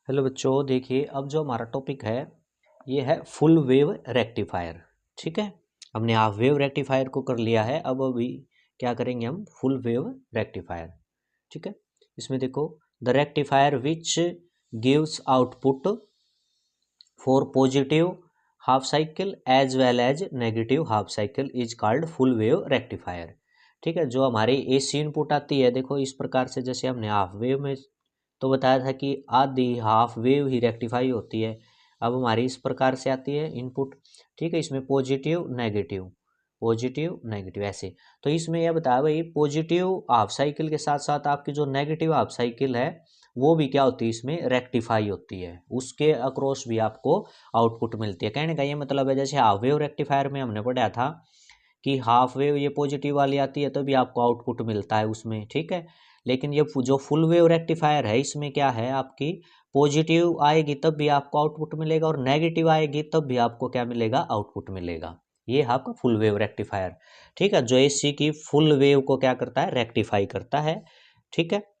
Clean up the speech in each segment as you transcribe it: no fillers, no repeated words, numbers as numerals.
Hello बच्चों, देखिए अब जो हमारा टॉपिक है ये है फुल वेव रेक्टिफायर। ठीक है, हमने हाफ वेव रेक्टिफायर को कर लिया है। अब अभी क्या करेंगे हम, फुल वेव रेक्टिफायर। ठीक है, इसमें देखो, the rectifier which gives output for positive half cycle as well as negative half cycle is called full wave rectifier. ठीक है, जो हमारी एसी इनपुट आती है, देखो इस प्रकार से, जैसे हमने हाफ वेव में तो बताया था कि आधी हाफ वेव ही रेक्टिफाई होती है। अब हमारी इस प्रकार से आती है इनपुट। ठीक है, इसमें पॉजिटिव नेगेटिव ऐसे। तो इसमें यह बताया भाई, पॉजिटिव हाफ साइकिल के साथ साथ आपकी जो नेगेटिव हाफ साइकिल है वो भी क्या होती है, इसमें रेक्टिफाई होती है। उसके अक्रॉस भी आपको आउटपुट मिलती है। कहने का ये मतलब है, जैसे हाफ वेव रेक्टिफायर में हमने पढ़ा था कि हाफ वेव ये पॉजिटिव वाली आती है तो भी आपको आउटपुट मिलता है उसमें। ठीक है, लेकिन ये जो फुल वेव रेक्टिफायर है इसमें क्या है, आपकी पॉजिटिव आएगी तब भी आपको आउटपुट मिलेगा और नेगेटिव आएगी तब भी आपको क्या मिलेगा, आउटपुट मिलेगा। ये है आपका फुल वेव रेक्टिफायर। ठीक है, जो एसी की फुल वेव को क्या करता है, रेक्टिफाई करता है। ठीक है,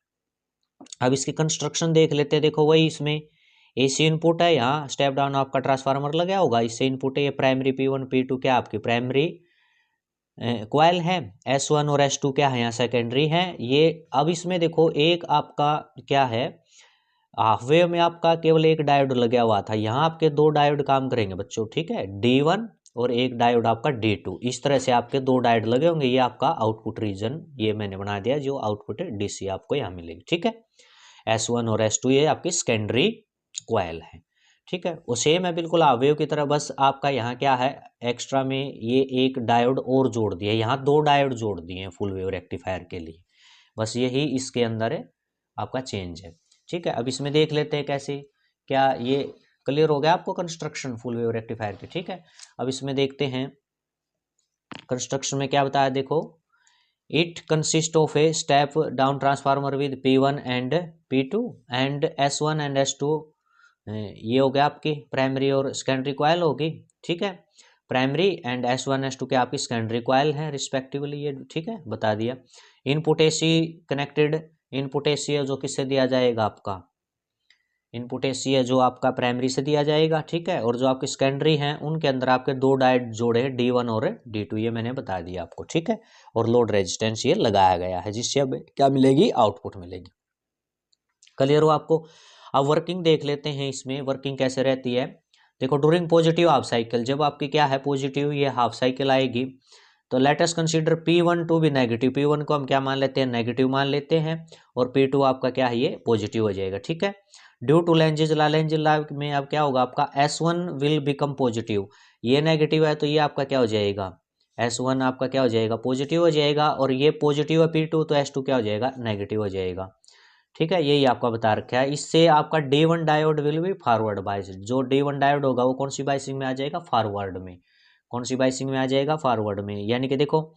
अब इसकी कंस्ट्रक्शन देख लेते हैं। देखो वही इसमें एसी इनपुट है, यहाँ स्टेप डाउन आपका ट्रांसफार्मर लगा होगा, इससे इनपुट है ये प्राइमरी P1 P2 क्या आपकी प्राइमरी क्वाइल है, S1 और S2 क्या है यहाँ सेकेंडरी है ये। अब इसमें देखो एक आपका क्या है, हाफ वेव में आपका केवल एक डायोड लगा हुआ था, यहाँ आपके दो डायोड काम करेंगे बच्चों। ठीक है, D1 और एक डायोड आपका D2, इस तरह से आपके दो डायोड लगे होंगे। ये आपका आउटपुट रीजन ये मैंने बना दिया, जो आउटपुट है DC आपको यहाँ मिलेगी। ठीक है, S1 और S2 ये आपकी सेकेंडरी क्वाइल है। ठीक है, वो सेम है बिल्कुल हाफ वेव की तरह, बस आपका यहाँ क्या है, एक्स्ट्रा में ये एक डायोड और जोड़ दिया, यहाँ दो डायोड जोड़ दिए हैं फुल वेव रेक्टिफायर के लिए। बस यही इसके अंदर है आपका चेंज है। ठीक है, अब इसमें देख लेते हैं कैसे, क्या ये क्लियर हो गया आपको कंस्ट्रक्शन फुल वेव रेक्टिफायर की। ठीक है, अब इसमें देखते हैं कंस्ट्रक्शन में क्या बताया। देखो, it consist of a step down transformer with P1 and P2 and S1 and S2। ये हो गया आपकी प्राइमरी और सेकेंडरी कॉइल होगी। ठीक है, प्राइमरी एंड S1 S2 के आपकी सेकेंडरी कॉइल है रिस्पेक्टिवली ये। ठीक है, बता दिया। Input AC connected, input AC है जो किससे दिया जाएगा, आपका इनपुट AC है जो आपका प्राइमरी से दिया जाएगा। ठीक है, और जो आपके सेकेंडरी हैं उनके अंदर आपके दो डायोड जोड़े हैं, D1 और D2, ये मैंने बता दिया आपको। ठीक है, और लोड रेजिस्टेंस ये लगाया गया है, जिससे अब क्या मिलेगी, आउटपुट मिलेगी। क्लियर हो आपको। अब वर्किंग देख लेते हैं, इसमें वर्किंग कैसे रहती है। देखो, ड्यूरिंग पॉजिटिव हाफ साइकिल, जब आपकी क्या है पॉजिटिव ये हाफ साइकिल आएगी, तो let us consider P1 to be negative. P1 को हम क्या मान लेते हैं, नेगेटिव मान लेते हैं, और P2 आपका क्या है, ये पॉजिटिव हो जाएगा। ठीक है, ड्यू टू लेंजेज लॉ में अब क्या होगा, आपका S1 विल बिकम पॉजिटिव। ये नेगेटिव है तो ये आपका क्या हो जाएगा, S1 आपका क्या हो जाएगा, पॉजिटिव हो जाएगा, और ये पॉजिटिव है P2 तो S2 क्या हो जाएगा, नेगेटिव हो जाएगा। ठीक है, यही आपका बता रखा है। इससे आपका D1 diode will be forward बाइस। जो D1 डायोड होगा वो कौन सी बाइसिंग में आ जाएगा, फॉरवर्ड में। कौन सी बाइसिंग में आ जाएगा, फॉरवर्ड में। यानी कि देखो,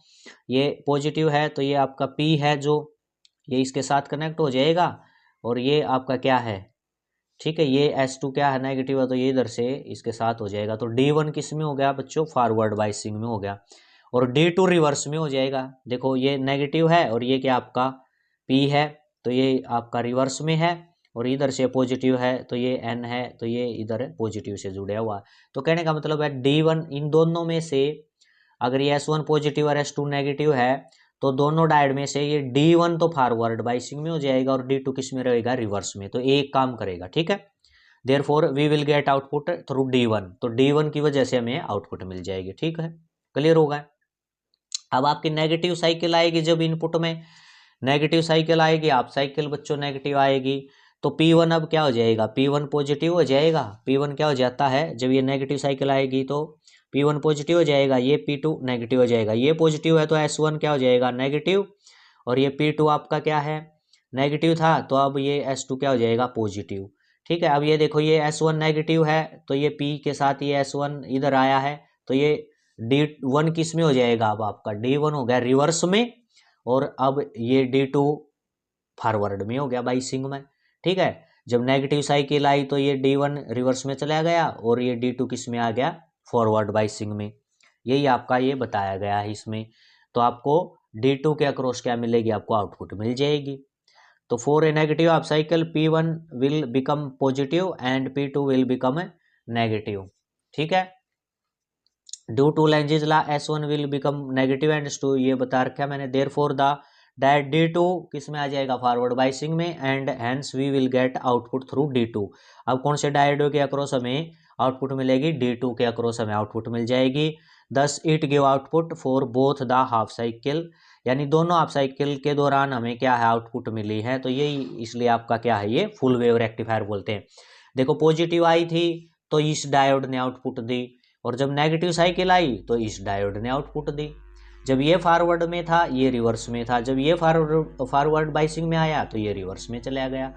ये पॉजिटिव है तो ये आपका P है जो ये इसके साथ कनेक्ट हो जाएगा, और ये आपका क्या है, ठीक है, ये S2 क्या है, नेगेटिव है तो ये इधर से इसके साथ हो जाएगा। तो D1 किस में हो गया बच्चों, फॉरवर्ड बाइसिंग में हो गया, और D2 रिवर्स में हो जाएगा। देखो, ये नेगेटिव है और ये क्या आपका P है, तो ये आपका रिवर्स में है, और इधर से पॉजिटिव है तो ये N है, तो ये इधर पॉजिटिव से जुड़ा हुआ। तो कहने का मतलब है D1 इन दोनों में से, अगर ये S1 पॉजिटिव और S2 नेगेटिव है, तो दोनों डायोड में से ये D1 तो फॉरवर्ड बाइसिंग में हो जाएगा और D2 किस में रहेगा, रिवर्स में। तो एक काम करेगा। ठीक है, therefore we will get output through D1, तो D1 की वजह से हमें आउटपुट मिल जाएगी। ठीक है, क्लियर होगा। अब आपकी नेगेटिव साइकिल आएगी, जब इनपुट में नेगेटिव साइकिल आएगी, आप साइकिल बच्चों नेगेटिव आएगी, तो P1 अब क्या हो जाएगा, P1 पॉजिटिव हो जाएगा। P1 क्या हो जाता है, जब ये नेगेटिव साइकिल आएगी तो P1 पॉजिटिव हो जाएगा, ये P2 नेगेटिव हो जाएगा। ये पॉजिटिव है तो S1 क्या हो जाएगा, नेगेटिव, और ये P2 आपका क्या है, नेगेटिव था, तो अब ये S2 क्या हो जाएगा, पॉजिटिव। ठीक है, अब ये देखो, ये S1 नेगेटिव है तो ये P के साथ ये S1 इधर आया है, तो ये D1 किस में हो जाएगा, अब आपका D1 हो गया रिवर्स में, और अब ये D2 फॉरवर्ड में हो गया बाइसिंग में। ठीक है, जब नेगेटिव साइकिल आई तो ये D1 रिवर्स में चला गया, और ये D2 किस में आ गया, फॉरवर्ड बाइसिंग में। यही आपका ये बताया गया है इसमें। तो आपको D2 के अक्रॉस क्या मिलेगी, आपको आउटपुट मिल जाएगी। तो for a negative half cycle P1 will become positive and P2 will become negative, ठीक है। Due to Lenz's law S1 will become negative and S2 ये बता रखा मैंने। देयरफॉर द डायट D2 किस में आ जाएगा, फॉरवर्ड बाइसिंग में, and hence we will get output through D2। अब कौन से डायोड के अक्रॉस हमें आउटपुट मिलेगी, D2 के अक्रॉस हमें आउटपुट मिल जाएगी। Thus it give output for both the half cycle, यानी दोनों हाफ साइकिल के दौरान हमें क्या है, आउटपुट मिली है। तो ये इसलिए आपका क्या है, ये फुल वेव रेक्टिफायर बोलते हैं। देखो पॉजिटिव आई थी तो इस डायोड ने आउटपुट दी, और जब नेगेटिव साइकिल आई तो इस डायोड ने आउटपुट दी। जब ये फॉरवर्ड में था ये रिवर्स में था, जब ये फॉरवर्ड बाइसिंग में आया तो ये रिवर्स में चला गया,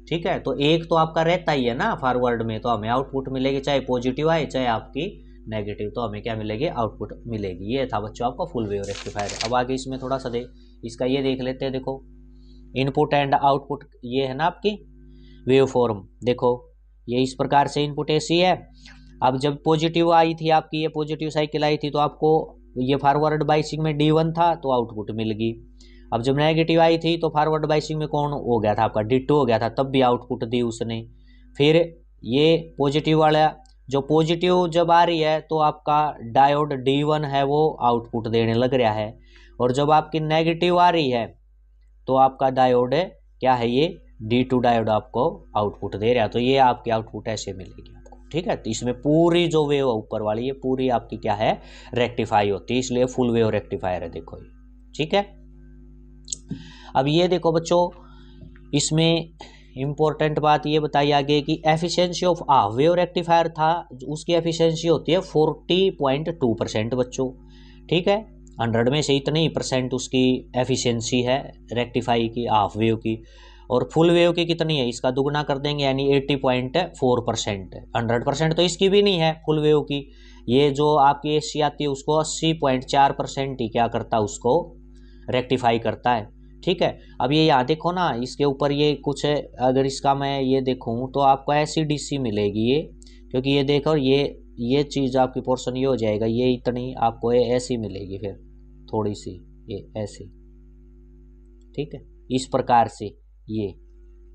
ठीक है। तो एक तो आपका रहता ही है ना फॉरवर्ड में, तो हमें आउटपुट मिलेगी, चाहे पॉजिटिव आए चाहे आपकी नेगेटिव, तो हमें क्या मिलेगी, आउटपुट मिलेगी। ये था बच्चों आपका फुल वेव रेक्टिफायर। अब आगे इसमें थोड़ा सा इसका ये देख लेते हैं। देखो इनपुट एंड आउटपुट ये है ना आपकी वेव फॉर्म, देखो ये इस प्रकार से इनपुट ऐसी है। अब जब पॉजिटिव आई थी आपकी, ये पॉजिटिव साइकिल आई थी, तो आपको ये फॉरवर्ड बाइसिंग में D1 था तो आउटपुट मिल गई। अब जब नेगेटिव आई थी तो फॉरवर्ड बाइसिंग में कौन हो गया था, आपका D2 हो गया था, तब भी आउटपुट दी उसने। फिर ये पॉजिटिव वाला, जो पॉजिटिव जब आ रही है तो आपका डायोड D1 है वो आउटपुट देने लग रहा है, और जब आपकी नेगेटिव आ रही है तो आपका डायोड क्या है, ये D2 डायोड आपको आउटपुट दे रहा है। तो ये आपकी आउटपुट ऐसे मिलेगी आपको, ठीक है। तो इसमें पूरी जो वेव ऊपर वाली ये पूरी आपकी क्या है, रेक्टिफाई होती है, इसलिए फुल वेव रेक्टिफायर है, देखो ये, ठीक है। अब ये देखो बच्चों, इसमें इंपॉर्टेंट बात ये बताई आगे कि efficiency of half wave rectifier था, उसकी एफिशिएंसी होती है 40.2% बच्चों, ठीक है। 100 में से इतने ही परसेंट उसकी एफिशिएंसी है रेक्टिफाई की, हाफ वेव की। और फुल वेव की कितनी है, इसका दुगना कर देंगे, यानी 80.4%। 100% तो इसकी भी नहीं है फुल वेव की। ये जो आपकी एसी आती है उसको 80.4% ही क्या करता है, उसको रेक्टिफाई करता है, ठीक है। अब ये यहाँ देखो ना, इसके ऊपर ये कुछ है, अगर इसका मैं ये देखूँ तो आपको ऐसी डीसी मिलेगी ये, क्योंकि ये देखो ये चीज़ आपकी पोर्शन ये हो जाएगा, ये इतनी आपको ये ऐसी मिलेगी, फिर थोड़ी सी ये ऐसी, ठीक है, इस प्रकार से ये,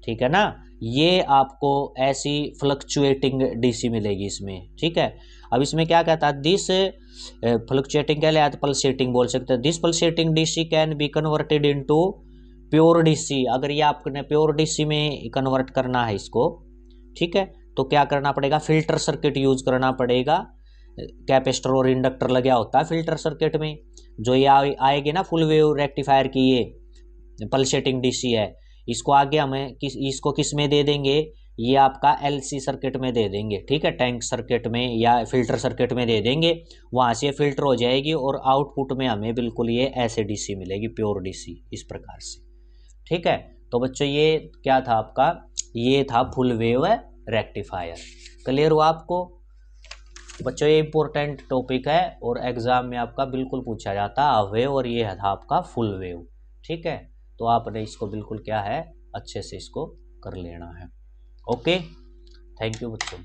ठीक है ना। ये आपको ऐसी फ्लक्चुएटिंग डीसी मिलेगी इसमें, ठीक है। अब इसमें क्या कहता है, दिस फ्लक्चुएटिंग क्या लिया, पल्सेटिंग बोल सकते हैं। This pulsating DC can be converted into pure DC. अगर ये आपने प्योर डीसी में कन्वर्ट करना है इसको, ठीक है, तो क्या करना पड़ेगा, फिल्टर सर्किट यूज करना पड़ेगा। कैपेसिटर और इंडक्टर लगा होता है फिल्टर सर्किट में। जो ये आएगी ना फुल वेव रेक्टिफायर की ये पल्सेटिंग डीसी है, इसको आगे हमें इसको किस में दे देंगे, ये आपका एलसी सर्किट में दे देंगे, ठीक है, टैंक सर्किट में या फिल्टर सर्किट में दे देंगे। वहाँ से फिल्टर हो जाएगी और आउटपुट में हमें बिल्कुल ये ऐसे डीसी मिलेगी, प्योर डीसी, इस प्रकार से, ठीक है। तो बच्चों ये क्या था आपका, ये था फुल वेव रेक्टिफायर। क्लियर हुआ आपको बच्चों, ये इंपॉर्टेंट टॉपिक है और एग्जाम में आपका बिल्कुल पूछा जाता है वेव, और ये था आपका फुल वेव, ठीक है। तो आपने इसको बिल्कुल क्या है, अच्छे से इसको कर लेना है। ओके, थैंक यू बच्चों।